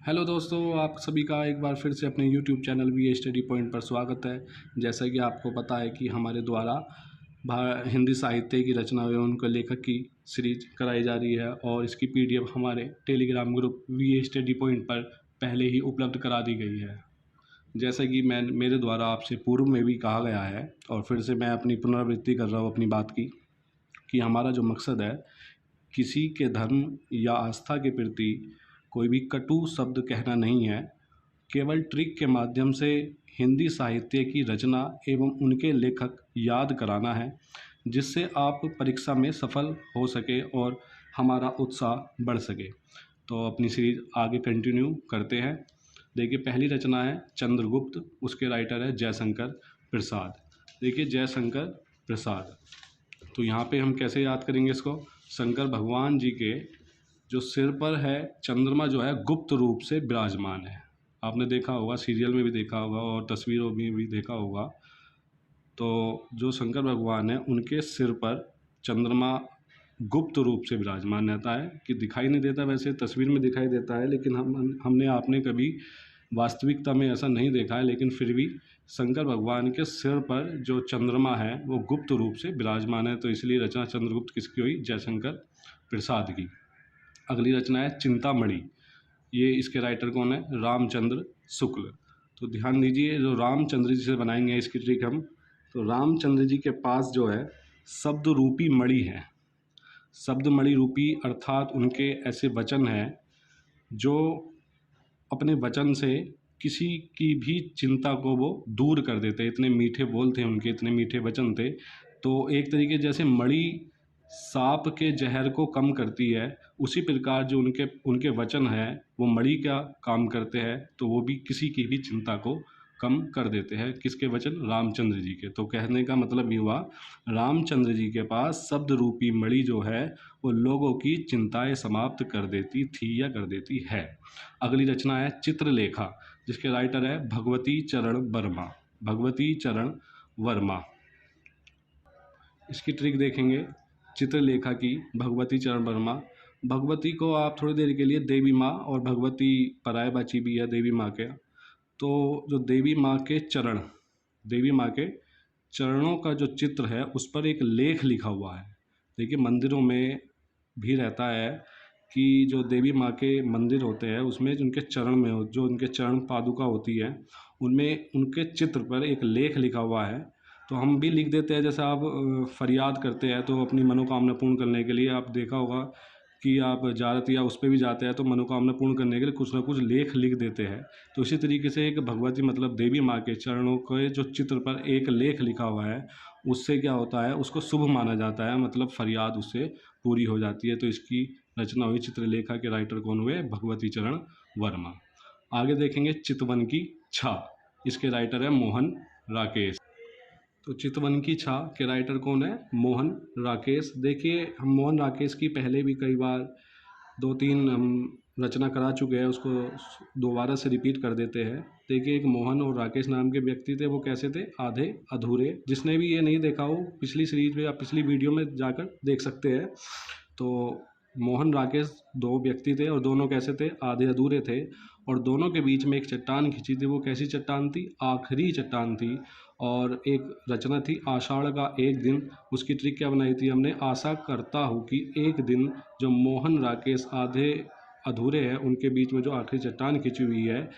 Hello दोस्तों, आप सभी का एक बार फिर से अपने YouTube channel We Study Point पर स्वागत है। जैसा कि आपको पता है कि हमारे द्वारा हिंदी साहित्य की रचना एवं उनके लेखक की सीरीज कराई जा रही है और इसकी पीडीएफ हमारे Telegram group We Study Point पर पहले ही उपलब्ध करा दी गई है। जैसा कि मेरे द्वारा आपसे पूर्व में भी कहा गया है और फिर से मैं अपनी पुनरावृत्ति कर रहा हूँ अपनी बात की कि हमारा जो मकसद है, किसी के धर्म या आस्था के प्रति कोई भी कटु शब्द कहना नहीं है। केवल ट्रिक के माध्यम से हिंदी साहित्य की रचना एवं उनके लेखक याद कराना है, जिससे आप परीक्षा में सफल हो सके और हमारा उत्साह बढ़ सके। तो अपनी सीरीज आगे कंटिन्यू करते हैं। देखिए, पहली रचना है चंद्रगुप्त, उसके राइटर है जयशंकर प्रसाद। देखिए, जयशंकर प्रसाद, तो यहाँ पे हम कैसे याद करेंगे इसको। शंकर भगवान जी के जो सिर पर है चंद्रमा जो है गुप्त रूप से विराजमान है। आपने देखा होगा, सीरियल में भी देखा होगा और तस्वीरों में भी देखा होगा। तो जो शंकर भगवान है उनके सिर पर चंद्रमा गुप्त रूप से विराजमान रहता है, कि दिखाई नहीं देता, वैसे तस्वीर में दिखाई देता है, लेकिन हमने आपने कभी वास्तविकता में ऐसा नहीं देखा है। लेकिन फिर भी शंकर भगवान के सिर पर जो चंद्रमा है वो गुप्त रूप से विराजमान है, तो इसलिए रचना चंद्रगुप्त किसकी हुई? जयशंकर प्रसाद की। अगली रचना है चिंतामणि। ये इसके राइटर कौन है? रामचंद्र शुक्ल। तो ध्यान दीजिए, जो रामचंद्र जी से बनाएंगे इसकी ट्रिक हम, तो रामचंद्र जी के पास जो है शब्द रूपी मणि है। शब्द मणि रूपी अर्थात उनके ऐसे वचन हैं जो अपने वचन से किसी की भी चिंता को वो दूर कर देते। इतने मीठे बोल थे उनके, इतने मीठे वचन थे। तो एक तरीके जैसे मणि सांप के जहर को कम करती है, उसी प्रकार जो उनके उनके वचन हैं वो मणि का काम करते हैं, तो वो भी किसी की भी चिंता को कम कर देते हैं। किसके वचन? रामचंद्र जी के। तो कहने का मतलब ये हुआ, रामचंद्र जी के पास शब्द रूपी मणि जो है वो लोगों की चिंताएं समाप्त कर देती थी या कर देती है। अगली रचना है चित्रलेखा, जिसके राइटर है भगवती चरण वर्मा। भगवती चरण वर्मा, इसकी ट्रिक देखेंगे चित्रलेखा की। भगवती चरण वर्मा, भगवती को आप थोड़ी देर के लिए देवी माँ, और भगवती परायबाची भी है देवी माँ के। तो जो देवी माँ के चरण, देवी माँ के चरणों का जो चित्र है उस पर एक लेख लिखा हुआ है। देखिए, मंदिरों में भी रहता है कि जो देवी माँ के मंदिर होते हैं उसमें जो उनके चरण में जो उनके चरण पादुका होती है उनमें उनके चित्र पर एक लेख लिखा हुआ है। तो हम भी लिख देते हैं, जैसे आप फरियाद करते हैं तो अपनी मनोकामना पूर्ण करने के लिए, आप देखा होगा कि आप जारत या उस पर भी जाते हैं तो मनोकामना पूर्ण करने के लिए कुछ ना कुछ लेख लिख देते हैं। तो इसी तरीके से एक भगवती मतलब देवी माँ के चरणों के जो चित्र पर एक लेख लिखा हुआ है, उससे क्या होता है, उसको शुभ माना जाता है, मतलब फरियाद उससे पूरी हो जाती है। तो इसकी रचना हुई चित्रलेखा के राइटर कौन हुए? भगवती चरण वर्मा। आगे देखेंगे चितवन की छा, इसके राइटर है मोहन राकेश। तो चितवन की छा के राइटर कौन है? मोहन राकेश। देखिए, हम मोहन राकेश की पहले भी कई बार दो तीन हम रचना करा चुके हैं, उसको दोबारा से रिपीट कर देते हैं। देखिए, एक मोहन और राकेश नाम के व्यक्ति थे, वो कैसे थे? आधे अधूरे। जिसने भी ये नहीं देखा हो, पिछली सीरीज में या पिछली वीडियो में जाकर देख सकते हैं। तो मोहन राकेश दो व्यक्ति थे और दोनों कैसे थे? आधे अधूरे थे। और दोनों के बीच में एक चट्टान खींची थी। वो कैसी चट्टान थी? आखिरी चट्टान थी। और एक रचना थी आषाढ़ का एक दिन। उसकी ट्रिक क्या बनाई थी हमने? आशा करता हूँ कि एक दिन जो मोहन राकेश आधे अधूरे हैं उनके बीच में जो आखिरी चट्टान खिंची हुई है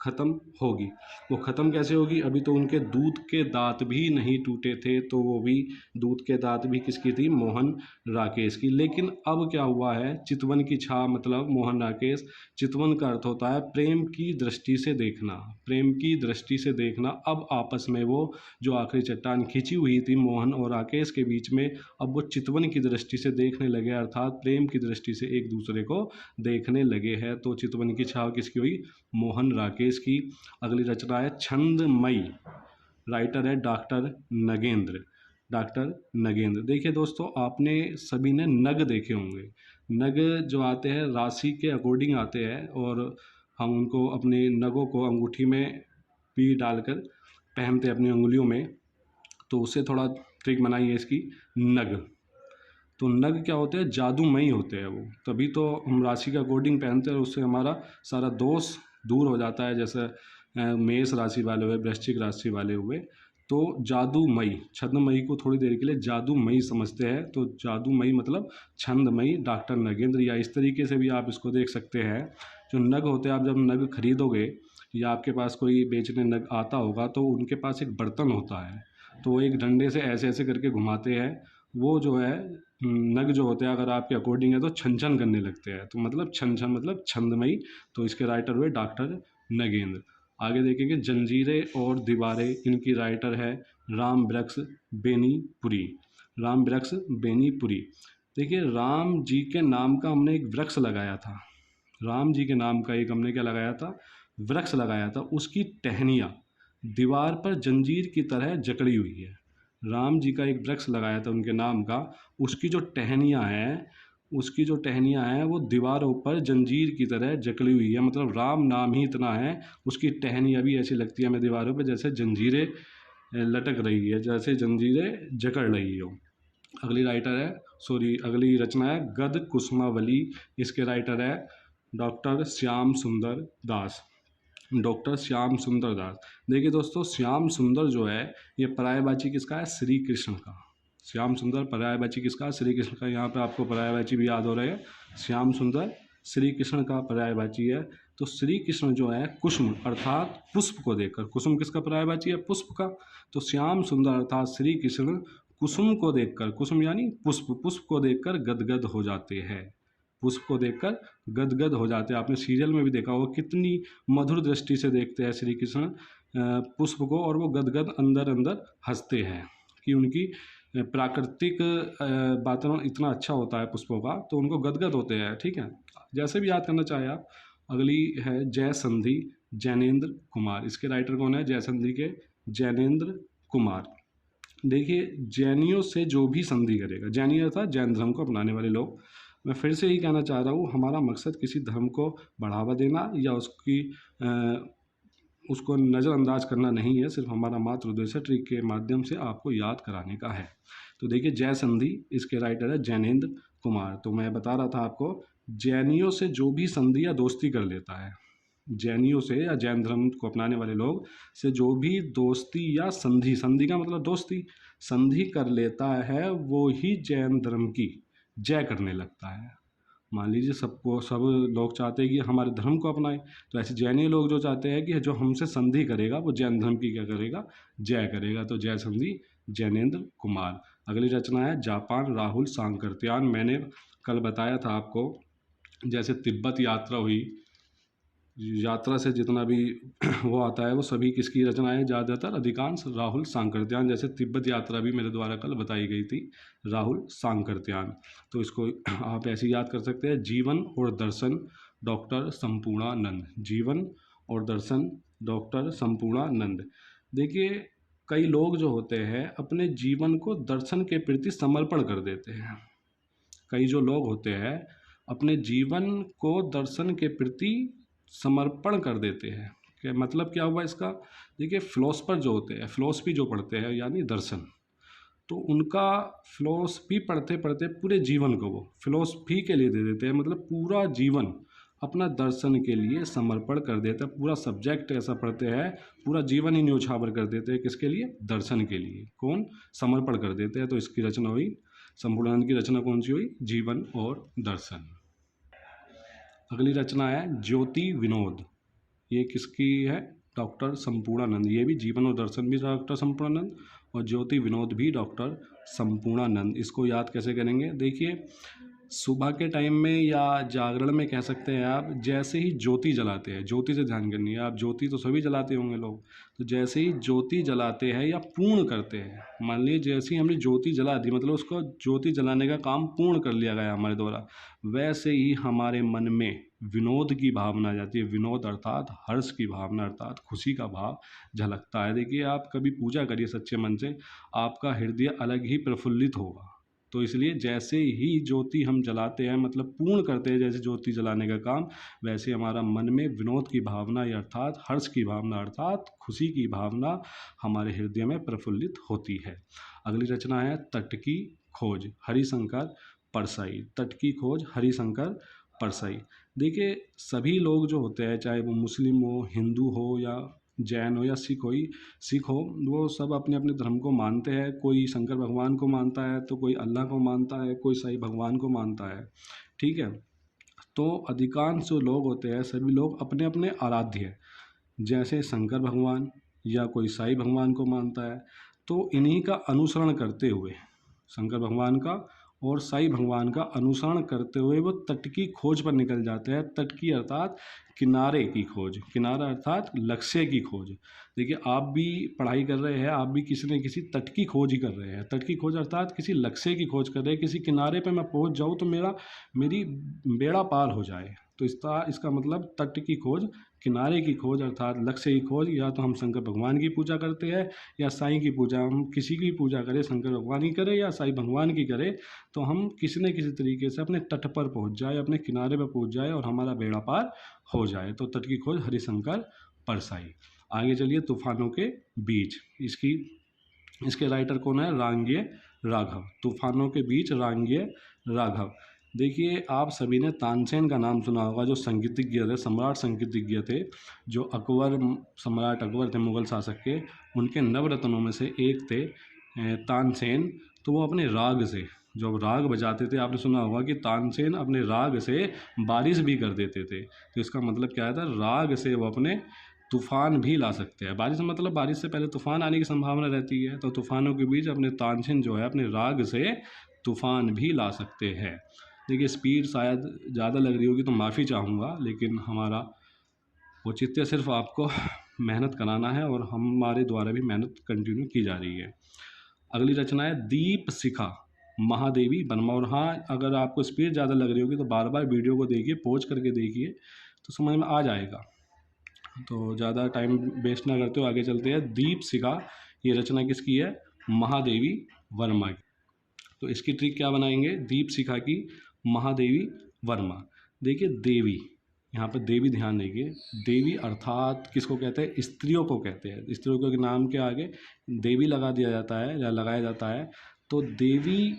ख़त्म होगी। वो ख़त्म कैसे होगी? अभी तो उनके दूध के दांत भी नहीं टूटे थे, तो वो भी दूध के दांत भी किसकी थी? मोहन राकेश की। लेकिन अब क्या हुआ है? चितवन की छा मतलब मोहन राकेश। चितवन का अर्थ होता है प्रेम की दृष्टि से देखना, प्रेम की दृष्टि से देखना। अब आपस में वो जो आखिरी चट्टान खिंची हुई थी मोहन और राकेश के बीच में, अब वो चितवन की दृष्टि से देखने लगे, अर्थात प्रेम की दृष्टि से एक दूसरे को देखने लगे हैं। तो चितवन की छाव किसकी हुई? मोहन राकेश की। अगली रचना है छंदमयी, राइटर है डॉक्टर नगेंद्र। डॉक्टर नगेंद्र, देखिए दोस्तों, आपने सभी ने नग देखे होंगे। नग जो आते हैं राशि के अकॉर्डिंग आते हैं, और हम उनको अपने नगों को अंगूठी में भी डालकर पहनते हैं अपनी उंगलियों में। तो उससे थोड़ा ट्रिक बनाइए इसकी, नग। तो नग क्या होते हैं, जादूमयी होते हैं वो, तभी तो हम राशि का कोडिंग पहनते हैं और उससे हमारा सारा दोष दूर हो जाता है। जैसे मेष राशि वाले हुए, वृश्चिक राशि वाले हुए, तो जादूमयी, छंदमयी को थोड़ी देर के लिए जादूमयी समझते हैं, तो जादूमयी मतलब छंदमयी, डॉक्टर नगेंद्र, या इस तरीके से भी आप इसको देख सकते हैं। जो नग होते हैं, आप जब नग खरीदोगे या आपके पास कोई बेचने नग आता होगा तो उनके पास एक बर्तन होता है, तो वो एक डंडे से ऐसे ऐसे करके घुमाते हैं, वो जो है नग जो होते हैं अगर आपके अकॉर्डिंग है तो छन छन करने लगते हैं, तो मतलब छन छन मतलब छंदमयी। तो इसके राइटर हुए डॉक्टर नगेंद्र। आगे देखेंगे जंजीरें और दीवारें, इनकी राइटर है राम वृक्ष बेनीपुरी। राम वृक्ष बेनीपुरी। देखिए राम जी के नाम का हमने एक वृक्ष लगाया था, राम जी के नाम का एक हमने क्या लगाया था, वृक्ष लगाया था, उसकी टहनियाँ दीवार पर जंजीर की तरह जकड़ी हुई है। राम जी का एक वृक्ष लगाया था उनके नाम का, उसकी जो टहनियाँ हैं, उसकी जो टहनियाँ हैं वो दीवारों पर जंजीर की तरह जकड़ी हुई है, मतलब राम नाम ही इतना है, उसकी टहनियाँ भी ऐसी लगती है हमें दीवारों पर जैसे जंजीरें लटक रही है, जैसे जंजीरें जकड़ रही हो। अगली राइटर है, सॉरी अगली रचना है गद कुसुमावली। इसके राइटर है डॉक्टर श्याम सुंदर दास। डॉक्टर श्याम सुंदर दास। देखिए दोस्तों, श्याम सुंदर जो है ये पर्यायवाची किसका है, श्री कृष्ण का। श्याम सुंदर पर्यायवाची किसका, श्री कृष्ण का। यहाँ पे आपको पर्यायवाची भी याद हो रहे हैं, श्याम सुंदर श्री कृष्ण का पर्यायवाची है। तो श्री कृष्ण जो है कुसुम अर्थात पुष्प को देखकर, कुसुम किसका पर्यायवाची है, पुष्प का, तो श्याम सुंदर अर्थात श्री कृष्ण कुसुम को देखकर, कुसुम यानी पुष्प, पुष्प को देखकर गदगद हो जाते हैं, पुष्प को देखकर गदगद हो जाते हैं। आपने सीरियल में भी देखा होगा कितनी मधुर दृष्टि से देखते हैं श्री कृष्ण पुष्प को, और वो गदगद अंदर अंदर हंसते हैं कि उनकी प्राकृतिक वातावरण इतना अच्छा होता है पुष्पों का, तो उनको गदगद होते हैं। ठीक है, जैसे भी याद करना चाहे आप। अगली है जय संधि जैनेन्द्र कुमार। इसके राइटर कौन है, जय संधि के जैनेन्द्र कुमार। देखिए जैनियों से जो भी संधि करेगा, जैनी अर्थात जैन धर्म को अपनाने वाले लोग, मैं फिर से ही कहना चाह रहा हूँ, हमारा मकसद किसी धर्म को बढ़ावा देना या उसको नज़रअंदाज करना नहीं है, सिर्फ हमारा मात्र उद्देश्य ट्रिक के माध्यम से आपको याद कराने का है। तो देखिए जय संधि, इसके राइटर है जैनेन्द्र कुमार। तो मैं बता रहा था आपको, जैनियों से जो भी संधि या दोस्ती कर लेता है, जैनियों से या जैन धर्म को अपनाने वाले लोग से जो भी दोस्ती या संधि, संधि का मतलब दोस्ती, संधि कर लेता है वो ही जैन धर्म की जय करने लगता है। मान लीजिए सबको, सब लोग चाहते हैं कि हमारे धर्म को अपनाए, तो ऐसे जैनी लोग जो चाहते हैं कि जो हमसे संधि करेगा वो जैन धर्म की क्या करेगा, जय करेगा। तो जय संधि जैनेन्द्र कुमार। अगली रचना है जापान राहुल सांकृत्यान। मैंने कल बताया था आपको, जैसे तिब्बत यात्रा हुई, यात्रा से जितना भी वो आता है वो सभी किसकी रचना है, ज़्यादातर अधिकांश राहुल सांकृत्यान। जैसे तिब्बत यात्रा भी मेरे द्वारा कल बताई गई थी, राहुल सांकृत्यान। तो इसको आप ऐसे याद कर सकते हैं, जीवन और दर्शन डॉक्टर संपूर्णानंद। जीवन और दर्शन डॉक्टर संपूर्णानंद। देखिए कई लोग जो होते हैं अपने जीवन को दर्शन के प्रति समर्पण कर देते हैं। कई जो लोग होते हैं अपने जीवन को दर्शन के प्रति समर्पण कर देते हैं। क्या मतलब क्या हुआ इसका, देखिए फिलोसफर जो होते हैं, फिलोसफी जो पढ़ते हैं यानी दर्शन, तो उनका फिलोसफी पढ़ते पढ़ते पूरे जीवन को वो फिलोसफी के लिए दे देते हैं, मतलब पूरा जीवन अपना दर्शन के लिए समर्पण कर देता है। पूरा सब्जेक्ट ऐसा पढ़ते हैं, पूरा जीवन ही न्योछावर कर देते हैं, किसके लिए, दर्शन के लिए। कौन, समर्पण कर देते हैं। तो इसकी रचना हुई, संपूर्णानंद की रचना कौन सी हुई, जीवन और दर्शन। अगली रचना है ज्योति विनोद। ये किसकी है, डॉक्टर संपूर्णानंद। ये भी जीवन और दर्शन भी डॉक्टर संपूर्णानंद, और ज्योति विनोद भी डॉक्टर संपूर्णानंद। इसको याद कैसे करेंगे, देखिए सुबह के टाइम में या जागरण में कह सकते हैं आप, जैसे ही ज्योति जलाते हैं, ज्योति से ध्यान करनी है आप, ज्योति तो सभी जलाते होंगे लोग, तो जैसे ही ज्योति जलाते हैं या पूर्ण करते हैं, मान लीजिए जैसे ही हमने ज्योति जला दी, मतलब उसको ज्योति जलाने का काम पूर्ण कर लिया गया हमारे द्वारा, वैसे ही हमारे मन में विनोद की भावना आ जाती है। विनोद अर्थात हर्ष की भावना, अर्थात खुशी का भाव झलकता है। देखिए आप कभी पूजा करिए सच्चे मन से, आपका हृदय अलग ही प्रफुल्लित होगा। तो इसलिए जैसे ही ज्योति हम जलाते हैं, मतलब पूर्ण करते हैं जैसे ज्योति जलाने का काम, वैसे हमारा मन में विनोद की भावना अर्थात हर्ष की भावना अर्थात खुशी की भावना हमारे हृदय में प्रफुल्लित होती है। अगली रचना है तट की खोज हरिशंकर परसाई, तट की खोज हरिशंकर परसाई। देखिए सभी लोग जो होते हैं, चाहे वो मुस्लिम हो, हिंदू हो या जैन हो या सिख हो, वो सब अपने अपने धर्म को मानते हैं। कोई शंकर भगवान को मानता है, तो कोई अल्लाह को मानता है, कोई साईं भगवान को मानता है, ठीक है। तो अधिकांश जो लोग होते हैं, सभी लोग अपने अपने आराध्य, जैसे शंकर भगवान या कोई साईं भगवान को मानता है, तो इन्हीं का अनुसरण करते हुए, शंकर भगवान का और साईं भगवान का अनुसरण करते हुए वो तट की खोज पर निकल जाते हैं। तट की अर्थात किनारे की खोज, किनारा अर्थात लक्ष्य की खोज। देखिए आप भी पढ़ाई कर रहे हैं, आप भी किसी न किसी तट की खोज ही कर रहे हैं। तट की खोज अर्थात किसी लक्ष्य की खोज कर रहे हैं, किसी किनारे पे मैं पहुंच जाऊं तो मेरी बेड़ा पार हो जाए। तो इसका मतलब तट की खोज, किनारे की खोज अर्थात लक्ष्य की खोज। या तो हम शंकर भगवान की पूजा करते हैं या साईं की पूजा, हम किसी की पूजा करें, शंकर भगवान की करें या साईं भगवान की करें, तो हम किसी न किसी तरीके से अपने तट पर पहुंच जाए, अपने किनारे पर पहुंच जाए और हमारा बेड़ा पार हो जाए। तो तट की खोज हरिशंकर परसाई। आगे चलिए, तूफानों के बीच, इसके राइटर कौन है? रांगेय राघव। तूफानों के बीच रांगेय राघव। देखिए आप सभी ने तानसेन का नाम सुना होगा, जो संगीतज्ञ थे, सम्राट संगीतज्ञ थे, जो सम्राट अकबर थे मुगल शासक के, उनके नवरत्नों में से एक थे तानसेन। तो वो अपने राग से, जो राग बजाते थे, आपने सुना होगा कि तानसेन अपने राग से बारिश भी कर देते थे। तो इसका मतलब क्या था? राग से वो अपने तूफान भी ला सकते हैं। बारिश मतलब बारिश से पहले तूफान आने की संभावना रहती है, तो तूफानों के बीच अपने तानसेन जो है अपने राग से तूफान भी ला सकते हैं। देखिए स्पीड शायद ज़्यादा लग रही होगी तो माफ़ी चाहूँगा, लेकिन हमारा औचित्य सिर्फ आपको मेहनत कराना है और हमारे द्वारा भी मेहनत कंटिन्यू की जा रही है। अगली रचना है दीप शिखा महादेवी वर्मा। और हाँ, अगर आपको स्पीड ज़्यादा लग रही होगी तो बार बार वीडियो को देखिए, पॉज करके देखिए, तो समझ में आ जाएगा। तो ज़्यादा टाइम वेस्ट ना करते हो आगे चलते हैं। दीप शिखा, ये रचना किसकी है? महादेवी वर्मा की। तो इसकी ट्रिक क्या बनाएंगे? दीप शिखा की महादेवी वर्मा। देखिए देवी, यहाँ पर देवी ध्यान देंगे। देवी अर्थात किसको कहते हैं? स्त्रियों को कहते हैं। स्त्रियों के नाम के आगे देवी लगा दिया जाता है या लगाया जाता है। तो देवी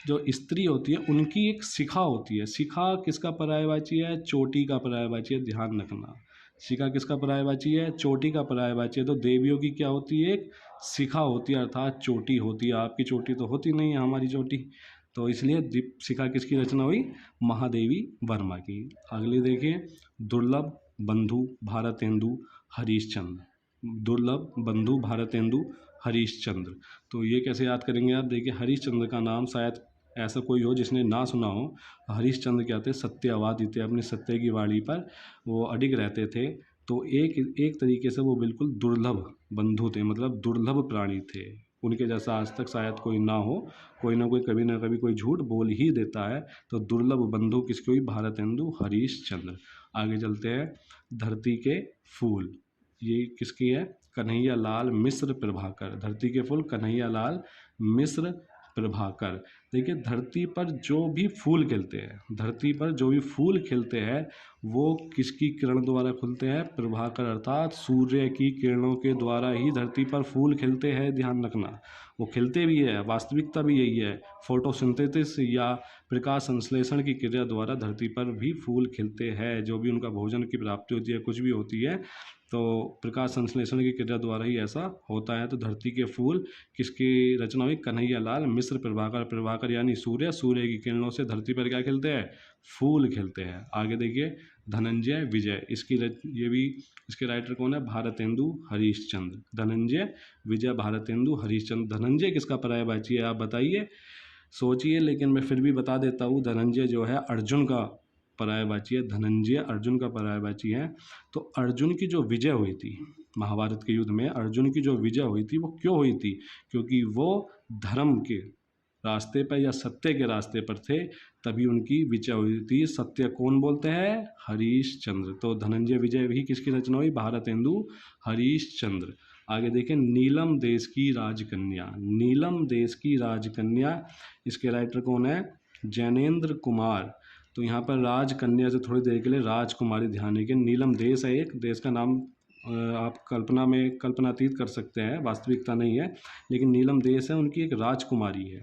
जो स्त्री होती है उनकी एक शिखा होती है। शिखा किसका पर्यायवाची है? चोटी का पर्यायवाची है, ध्यान रखना। शिखा किसका पर्यायवाची है? चोटी का पर्यायवाची है। तो देवियों की क्या होती है? एक शिखा होती है अर्थात चोटी होती है। आपकी चोटी तो होती नहीं है, हमारी चोटी। तो इसलिए दीप शिखा किसकी रचना हुई? महादेवी वर्मा की। अगली देखिए, दुर्लभ बंधु भारतेंदु हरीशचंद्र। दुर्लभ बंधु भारतेंदु हरीशचंद्र। तो ये कैसे याद करेंगे आप? देखिए हरीशचंद्र का नाम शायद ऐसा कोई हो जिसने ना सुना हो। हरीशचंद्र क्या थे? सत्यवादी थे, अपने सत्य की वाणी पर वो अडिग रहते थे। तो एक तरीके से वो बिल्कुल दुर्लभ बंधु थे, मतलब दुर्लभ प्राणी थे। उनके जैसा आज तक शायद कोई ना हो। कोई ना कोई कभी ना कभी कोई झूठ बोल ही देता है। तो दुर्लभ बंधु किसकी हुई? भारतेंदु हरीशचंद्र। आगे चलते हैं, धरती के फूल, ये किसकी है? कन्हैया लाल मिश्र प्रभाकर। धरती के फूल कन्हैया लाल मिश्र प्रभाकर। देखिए धरती पर जो भी फूल खिलते हैं, धरती पर जो भी फूल खिलते हैं वो किसकी किरण द्वारा खुलते हैं? प्रभाकर अर्थात सूर्य की किरणों के द्वारा ही धरती पर फूल खिलते हैं, ध्यान रखना। वो खिलते भी है, वास्तविकता भी यही है। फोटोसिंथेसिस या प्रकाश संश्लेषण की क्रिया द्वारा धरती पर भी फूल खिलते हैं। जो भी उनका भोजन की प्राप्ति होती है, कुछ भी होती है, तो प्रकाश संश्लेषण की क्रिया द्वारा ही ऐसा होता है। तो धरती के फूल किसकी रचना हुई? कन्हैया लाल मिश्र प्रभाकर। प्रभाकर यानी सूर्य, सूर्य की किरणों से धरती पर क्या खिलते हैं? फूल खिलते हैं। आगे देखिए, धनंजय विजय, ये भी, इसके राइटर कौन है? भारतेंदु हरीशचंद्र। धनंजय विजय भारतेंदु हरीशचंद्र। धनंजय किसका पर्यायवाची है? आप बताइए, सोचिए, लेकिन मैं फिर भी बता देता हूँ। धनंजय जो है अर्जुन का पर्यायवाची है। धनंजय अर्जुन का पर्यायवाची है। तो अर्जुन की जो विजय हुई थी महाभारत के युद्ध में, अर्जुन की जो विजय हुई थी वो क्यों हुई थी? क्योंकि वो धर्म के रास्ते पर या सत्य के रास्ते पर थे, तभी उनकी विजय हुई थी। सत्य कौन बोलते हैं? हरीशचंद्र। तो धनंजय विजय भी किसकी रचना हुई? भारतेंदु हरीशचंद्र। आगे देखें, नीलम देश की राजकन्या। नीलम देश की राजकन्या, इसके राइटर कौन है? जैनेन्द्र कुमार। तो यहाँ पर राजकन्या से थोड़ी देर के लिए राजकुमारी ध्यान देंगे। नीलम देश है, एक देश का नाम आप कल्पनातीत कर सकते हैं, वास्तविकता नहीं है, लेकिन नीलम देश है, उनकी एक राजकुमारी है।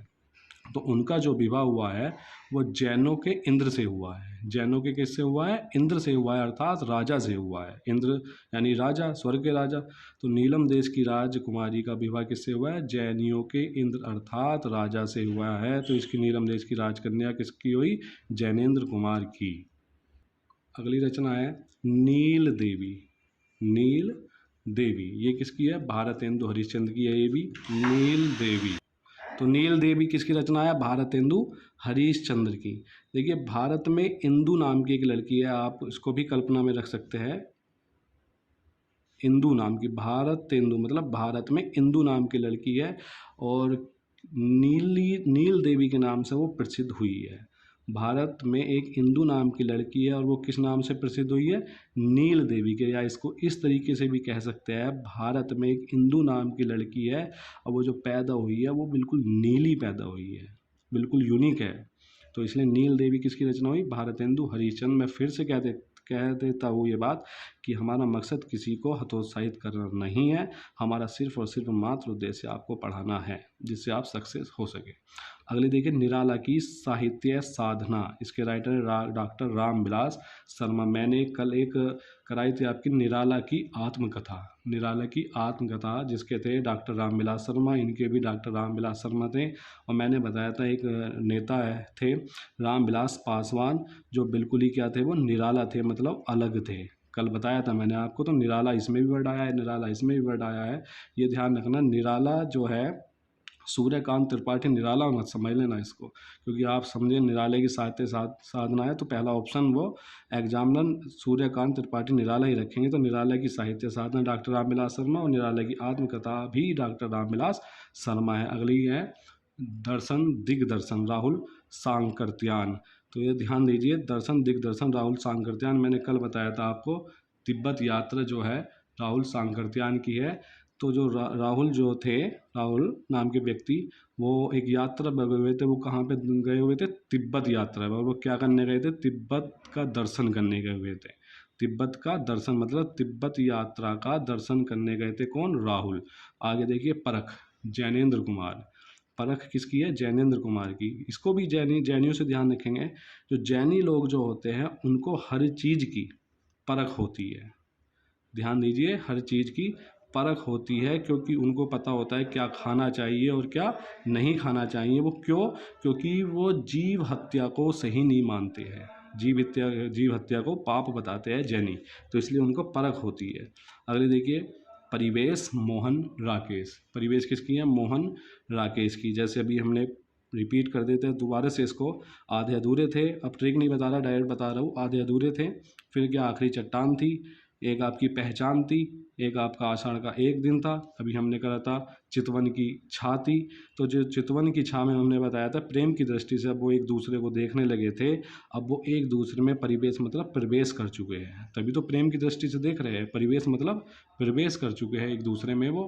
तो उनका जो विवाह हुआ है वो जैनों के इंद्र से हुआ है। जैनों के किससे हुआ है? इंद्र से हुआ है, अर्थात राजा से हुआ है। इंद्र यानी राजा, स्वर्ग के राजा। तो नीलम देश की राजकुमारी का विवाह किससे हुआ है? जैनियों के इंद्र अर्थात राजा से हुआ है। तो इसकी नीलम देश की राजकन्या किसकी हुई? जैनेन्द्र कुमार की। अगली रचना है नील देवी। नील देवी ये किसकी है? भारतेंदु हरिश्चंद्र की है ये भी, नील देवी। तो नील देवी किसकी रचना है? भारतेंदु हरिश्चंद्र की। देखिए भारत में इंदु नाम की एक लड़की है, आप इसको भी कल्पना में रख सकते हैं। इंदु नाम की, भारतेंदु मतलब भारत में इंदु नाम की लड़की है और नील देवी के नाम से वो प्रसिद्ध हुई है। भारत में एक इंदु नाम की लड़की है और वो किस नाम से प्रसिद्ध हुई है? नील देवी के, या इसको इस तरीके से भी कह सकते हैं, भारत में एक इंदु नाम की लड़की है और वो जो पैदा हुई है वो बिल्कुल नीली पैदा हुई है, बिल्कुल यूनिक है। तो इसलिए नील देवी किसकी रचना हुई? भारतेंदु हरिश्चंद्र। मैं फिर से कह देता हूँ ये बात कि हमारा मकसद किसी को हतोत्साहित करना नहीं है, हमारा सिर्फ और सिर्फ मात्र उद्देश्य आपको पढ़ाना है जिससे आप सक्सेस हो सके। अगले देखिए निराला की साहित्य साधना। इसके राइटर है डॉक्टर रामविलास शर्मा। मैंने कल एक कराई थी आपकी निराला की आत्मकथा। निराला की आत्मकथा जिसके थे डॉक्टर रामविलास शर्मा, इनके भी डॉक्टर रामविलास शर्मा थे। और मैंने बताया था एक नेता थे रामविलास पासवान, जो बिल्कुल ही क्या थे? वो निराला थे, मतलब अलग थे। कल बताया था मैंने आपको। तो निराला इसमें भी वर्ड आया है, निराला इसमें भी वर्ड आया है, ये ध्यान रखना। निराला जो है सूर्यकांत त्रिपाठी निराला मत समझ लेना इसको, क्योंकि आप समझे निराले की साहित्य साधना है तो पहला ऑप्शन वो एग्जामिनर सूर्यकांत त्रिपाठी निराला ही रखेंगे। तो निराला की साहित्य साधना डॉक्टर रामविलास शर्मा और निराला की आत्मकथा भी डॉक्टर रामविलास शर्मा है। अगली है दर्शन दिग्दर्शन राहुल सांकृत्यान। तो ये ध्यान दीजिए, दर्शन दिग्दर्शन राहुल सांकृत्यान, मैंने कल बताया था आपको तिब्बत यात्रा जो है राहुल सांकृत्यान की है। तो जो राहुल जो थे, राहुल नाम के व्यक्ति, वो एक यात्रा पर गए हुए थे। वो कहाँ पे गए हुए थे? तिब्बत यात्रा पर। वो क्या करने गए थे? तिब्बत का दर्शन करने गए हुए थे। तिब्बत का दर्शन मतलब तिब्बत यात्रा का दर्शन करने गए थे कौन? राहुल। आगे देखिए परख जैनेन्द्र कुमार। परख किसकी है? जैनेन्द्र कुमार की। इसको भी जैनियों से ध्यान रखेंगे। जो जैनी लोग जो होते हैं उनको हर चीज़ की परख होती है। ध्यान दीजिए, हर चीज़ की परख होती है, क्योंकि उनको पता होता है क्या खाना चाहिए और क्या नहीं खाना चाहिए। वो क्यों? क्योंकि वो जीव हत्या को सही नहीं मानते हैं। जीव हत्या को पाप बताते हैं जैनी, तो इसलिए उनको परख होती है। अगले देखिए परिवेश मोहन राकेश। परिवेश किसकी है? मोहन राकेश की। जैसे अभी हमने रिपीट कर देते हैं दोबारा से इसको। आधे अधूरे थे, अब ट्रिक नहीं बता रहा, डायरेक्ट बता रहा हूँ। आधे अधूरे थे, फिर क्या आखिरी चट्टान थी, एक आपकी पहचान थी, एक आपका आषाढ़ का एक दिन था, अभी हमने करा था चितवन की छा थी। तो जो चितवन की छा में हमने बताया था प्रेम की दृष्टि से अब वो एक दूसरे को देखने लगे थे, अब वो एक दूसरे में परिवेश मतलब प्रवेश कर चुके हैं, तभी तो प्रेम की दृष्टि से देख रहे हैं। परिवेश मतलब प्रवेश कर चुके हैं एक दूसरे में वो।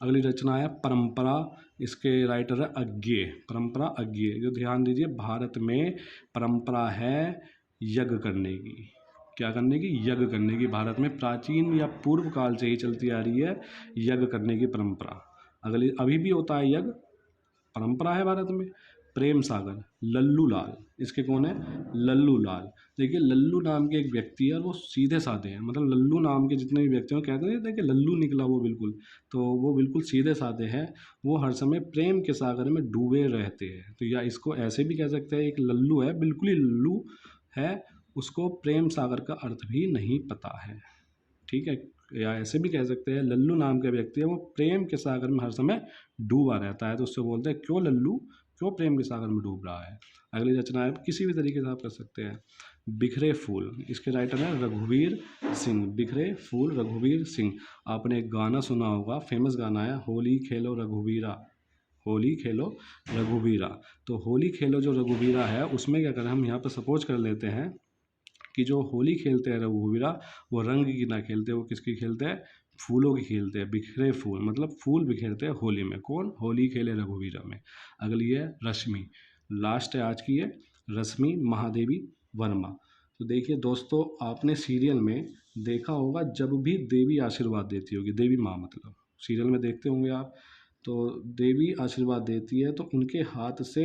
अगली रचना है परंपरा। इसके राइटर है अज्ञेय। परंपरा अज्ञेय। जो ध्यान दीजिए, भारत में परंपरा है यज्ञ करने की। क्या करने की? यज्ञ करने की। भारत में प्राचीन या पूर्व काल से ही चलती आ रही है यज्ञ करने की परंपरा। अगली अभी भी होता है यज्ञ, परंपरा है भारत में। प्रेम सागर लल्लू लाल, इसके कौन है? लल्लू लाल। देखिए लल्लू नाम के एक व्यक्ति है और वो सीधे साधे हैं, मतलब लल्लू नाम के जितने भी व्यक्ति हैं कहते हैं देखिए लल्लू निकला वो बिल्कुल, तो वो बिल्कुल सीधे साधे हैं। वो हर समय प्रेम के सागर में डूबे रहते हैं। तो या इसको ऐसे भी कह सकते हैं, एक लल्लू है, बिल्कुल ही लल्लू है, उसको प्रेम सागर का अर्थ भी नहीं पता है। ठीक है, या ऐसे भी कह सकते हैं लल्लू नाम का व्यक्ति है, वो प्रेम के सागर में हर समय डूबा रहता है, तो उससे बोलते हैं क्यों लल्लू, क्यों प्रेम के सागर में डूब रहा है। अगली रचना है, किसी भी तरीके से आप कर सकते हैं, बिखरे फूल। इसके राइटर हैं रघुवीर सिंह। बिखरे फूल रघुवीर सिंह। आपने एक गाना सुना होगा, फेमस गाना है, होली खेलो रघुवीरा, होली खेलो रघुवीरा। तो होली खेलो जो रघुवीरा है उसमें क्या करें, हम यहाँ पर सपोज कर लेते हैं कि जो होली खेलते हैं रघुवीरा, वो रंग की ना खेलते, वो किसकी खेलते हैं? फूलों की खेलते हैं। बिखरे फूल मतलब फूल बिखेरते हैं होली में। कौन? होली खेले रघुवीरा में। अगली है रश्मि, लास्ट है आज की है, रश्मि महादेवी वर्मा। तो देखिए दोस्तों, आपने सीरियल में देखा होगा जब भी देवी आशीर्वाद देती होगी, देवी माँ मतलब सीरियल में देखते होंगे आप, तो देवी आशीर्वाद देती है तो उनके हाथ से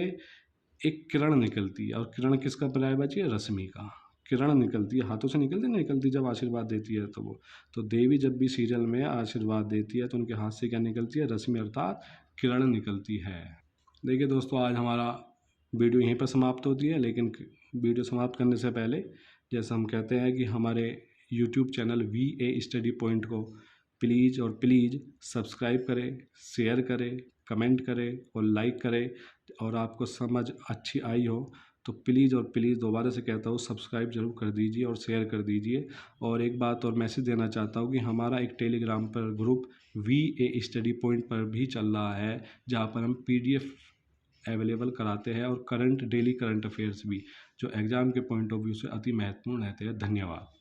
एक किरण निकलती है, और किरण किसका पर्यायवाची है? रश्मि का। किरण निकलती है, हाथों से निकलती जब आशीर्वाद देती है तो वो, तो देवी जब भी सीरियल में आशीर्वाद देती है तो उनके हाथ से क्या निकलती है? रश्मि अर्थात किरण निकलती है। देखिए दोस्तों, आज हमारा वीडियो यहीं पर समाप्त होती है, लेकिन वीडियो समाप्त करने से पहले जैसा हम कहते हैं कि हमारे YouTube channel VA study point को प्लीज़ और प्लीज़ सब्सक्राइब करें, शेयर करें, कमेंट करें और लाइक करें। और आपको समझ अच्छी आई हो तो प्लीज़ और प्लीज़ दोबारा से कहता हूँ, सब्सक्राइब जरूर कर दीजिए और शेयर कर दीजिए। और एक बात और मैसेज देना चाहता हूँ कि हमारा एक टेलीग्राम पर ग्रुप VA स्टडी पॉइंट पर भी चल रहा है, जहाँ पर हम PDF अवेलेबल कराते हैं और डेली करंट अफेयर्स भी, जो एग्ज़ाम के पॉइंट ऑफ व्यू से अति महत्वपूर्ण रहते हैं। धन्यवाद।